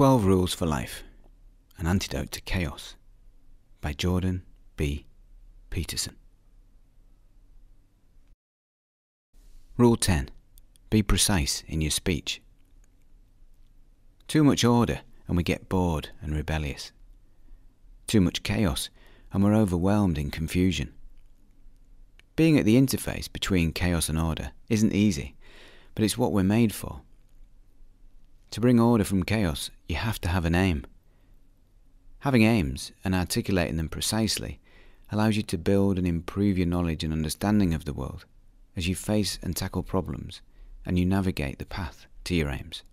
12 Rules for Life, An Antidote to Chaos by Jordan B. Peterson. Rule 10. Be precise in your speech. Too much order and we get bored and rebellious. Too much chaos and we're overwhelmed in confusion. Being at the interface between chaos and order isn't easy, but it's what we're made for. To bring order from chaos, you have to have an aim. Having aims and articulating them precisely allows you to build and improve your knowledge and understanding of the world as you face and tackle problems and you navigate the path to your aims.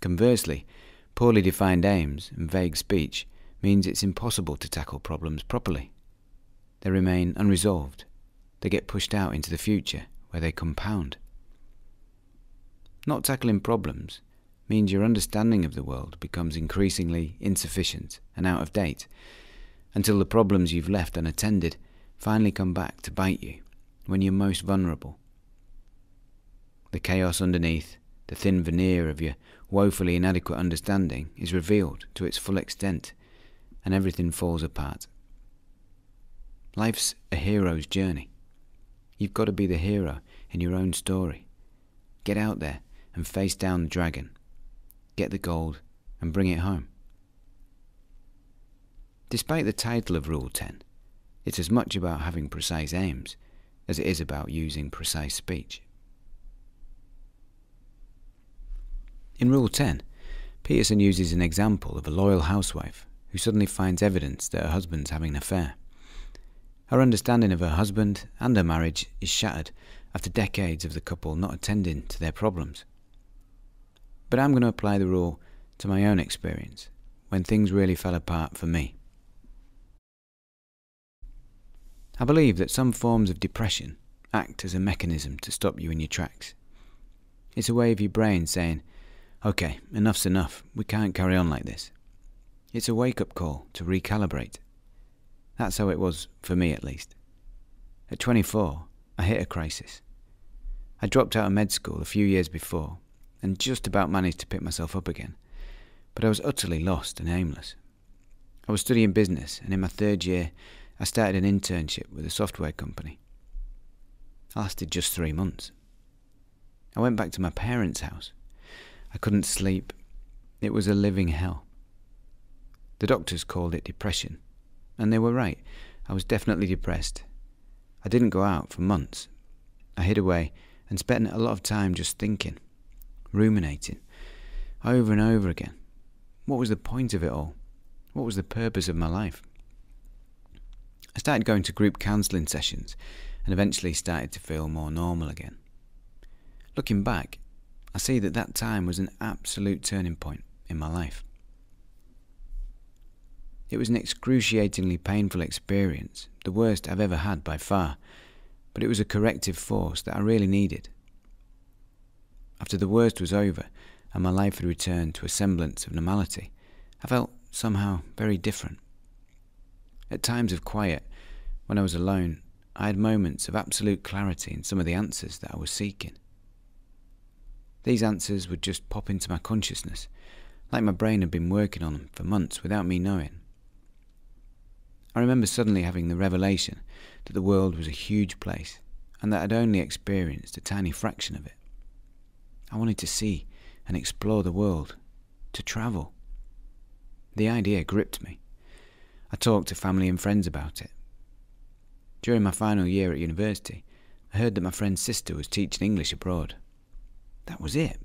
Conversely, poorly defined aims and vague speech means it's impossible to tackle problems properly. They remain unresolved. They get pushed out into the future where they compound. Not tackling problems means your understanding of the world becomes increasingly insufficient and out of date, until the problems you've left unattended finally come back to bite you when you're most vulnerable. The chaos underneath, the thin veneer of your woefully inadequate understanding is revealed to its full extent, and everything falls apart. Life's a hero's journey. You've got to be the hero in your own story. Get out there and face down the dragon. Get the gold and bring it home. Despite the title of Rule 10, it's as much about having precise aims as it is about using precise speech. In Rule 10, Peterson uses an example of a loyal housewife who suddenly finds evidence that her husband's having an affair. Her understanding of her husband and her marriage is shattered after decades of the couple not attending to their problems. But I'm going to apply the rule to my own experience when things really fell apart for me. I believe that some forms of depression act as a mechanism to stop you in your tracks. It's a way of your brain saying, okay, enough's enough, we can't carry on like this. It's a wake-up call to recalibrate. That's how it was for me, at least. At 24, I hit a crisis. I dropped out of med school a few years before and just about managed to pick myself up again, but I was utterly lost and aimless. I was studying business, and in my third year I started an internship with a software company. I lasted just 3 months. I went back to my parents' house. I couldn't sleep. It was a living hell. The doctors called it depression, and they were right. I was definitely depressed. I didn't go out for months. I hid away and spent a lot of time just thinking, ruminating, over and over again. What was the point of it all? What was the purpose of my life? I started going to group counselling sessions and eventually started to feel more normal again. Looking back, I see that time was an absolute turning point in my life. It was an excruciatingly painful experience, the worst I've ever had by far, but it was a corrective force that I really needed. After the worst was over and my life had returned to a semblance of normality, I felt somehow very different. At times of quiet, when I was alone, I had moments of absolute clarity in some of the answers that I was seeking. These answers would just pop into my consciousness, like my brain had been working on them for months without me knowing. I remember suddenly having the revelation that the world was a huge place and that I'd only experienced a tiny fraction of it. I wanted to see and explore the world, to travel. The idea gripped me. I talked to family and friends about it. During my final year at university, I heard that my friend's sister was teaching English abroad. That was it.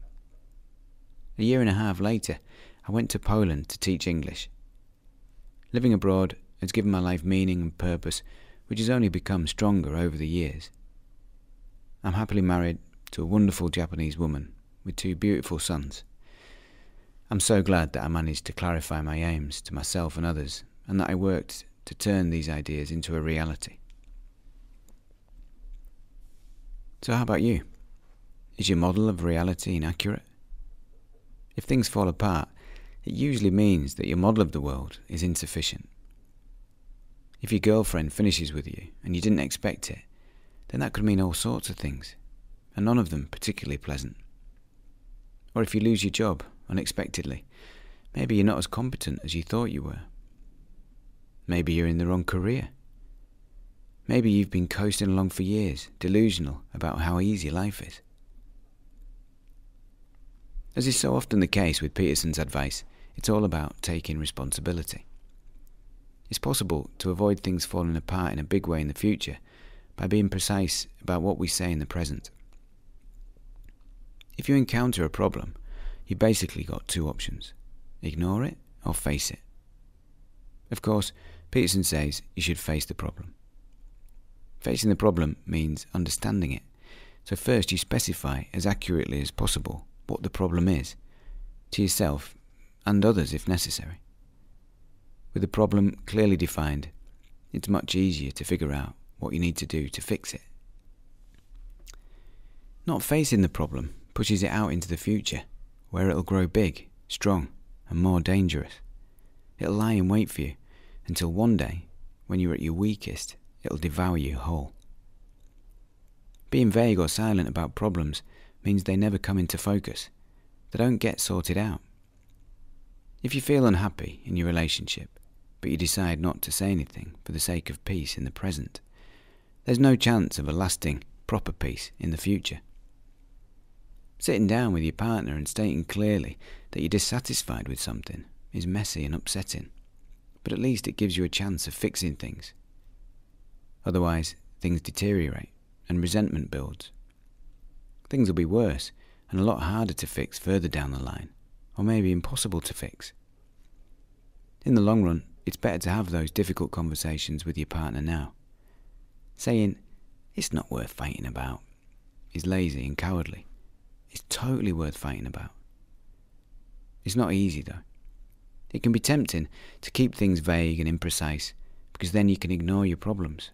A year and a half later, I went to Poland to teach English. Living abroad has given my life meaning and purpose, which has only become stronger over the years. I'm happily married to a wonderful Japanese woman with 2 beautiful sons. I'm so glad that I managed to clarify my aims to myself and others, and that I worked to turn these ideas into a reality. So how about you? Is your model of reality inaccurate? If things fall apart, it usually means that your model of the world is insufficient. If your girlfriend finishes with you and you didn't expect it, then that could mean all sorts of things, and none of them particularly pleasant. Or if you lose your job unexpectedly. Maybe you're not as competent as you thought you were. Maybe you're in the wrong career. Maybe you've been coasting along for years, delusional about how easy life is. As is so often the case with Peterson's advice, it's all about taking responsibility. It's possible to avoid things falling apart in a big way in the future by being precise about what we say in the present. If you encounter a problem, you've basically got two options: ignore it or face it. Of course, Peterson says you should face the problem. Facing the problem means understanding it, so first you specify as accurately as possible what the problem is, to yourself and others if necessary. With the problem clearly defined, it's much easier to figure out what you need to do to fix it. Not facing the problem pushes it out into the future, where it'll grow big, strong, and more dangerous. It'll lie in wait for you until one day, when you're at your weakest, it'll devour you whole. Being vague or silent about problems means they never come into focus. They don't get sorted out. If you feel unhappy in your relationship, but you decide not to say anything for the sake of peace in the present, there's no chance of a lasting, proper peace in the future. Sitting down with your partner and stating clearly that you're dissatisfied with something is messy and upsetting, but at least it gives you a chance of fixing things. Otherwise, things deteriorate and resentment builds. Things will be worse and a lot harder to fix further down the line, or maybe impossible to fix. In the long run, it's better to have those difficult conversations with your partner now. Saying, "It's not worth fighting about," is lazy and cowardly. It's totally worth fighting about. It's not easy though. It can be tempting to keep things vague and imprecise, because then you can ignore your problems.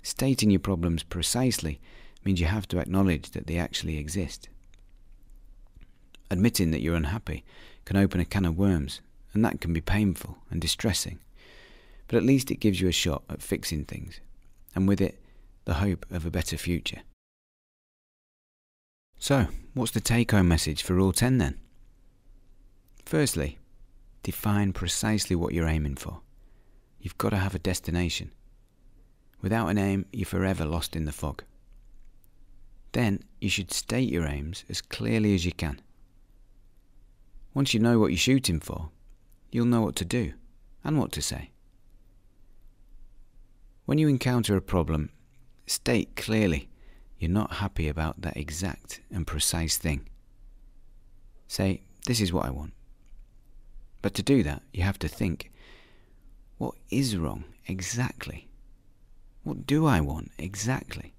Stating your problems precisely means you have to acknowledge that they actually exist. Admitting that you're unhappy can open a can of worms, and that can be painful and distressing, but at least it gives you a shot at fixing things, and with it, the hope of a better future. So, what's the take-home message for Rule 10 then? Firstly, define precisely what you're aiming for. You've got to have a destination. Without an aim, you're forever lost in the fog. Then, you should state your aims as clearly as you can. Once you know what you're shooting for, you'll know what to do and what to say. When you encounter a problem, state clearly you're not happy about that exact and precise thing. Say, "This is what I want." But to do that, you have to think, what is wrong exactly? What do I want exactly?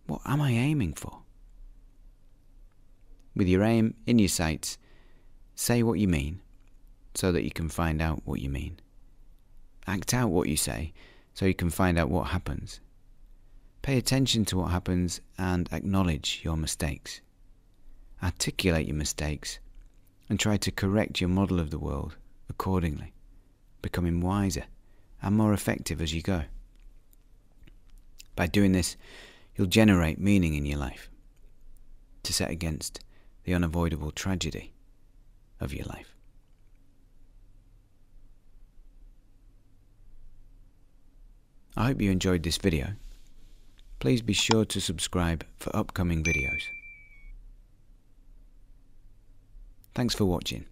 What am I aiming for? With your aim in your sights, say what you mean so that you can find out what you mean. Act out what you say so you can find out what happens. Pay attention to what happens and acknowledge your mistakes. Articulate your mistakes and try to correct your model of the world accordingly, becoming wiser and more effective as you go. By doing this, you'll generate meaning in your life to set against the unavoidable tragedy of your life. I hope you enjoyed this video. Please be sure to subscribe for upcoming videos. Thanks for watching.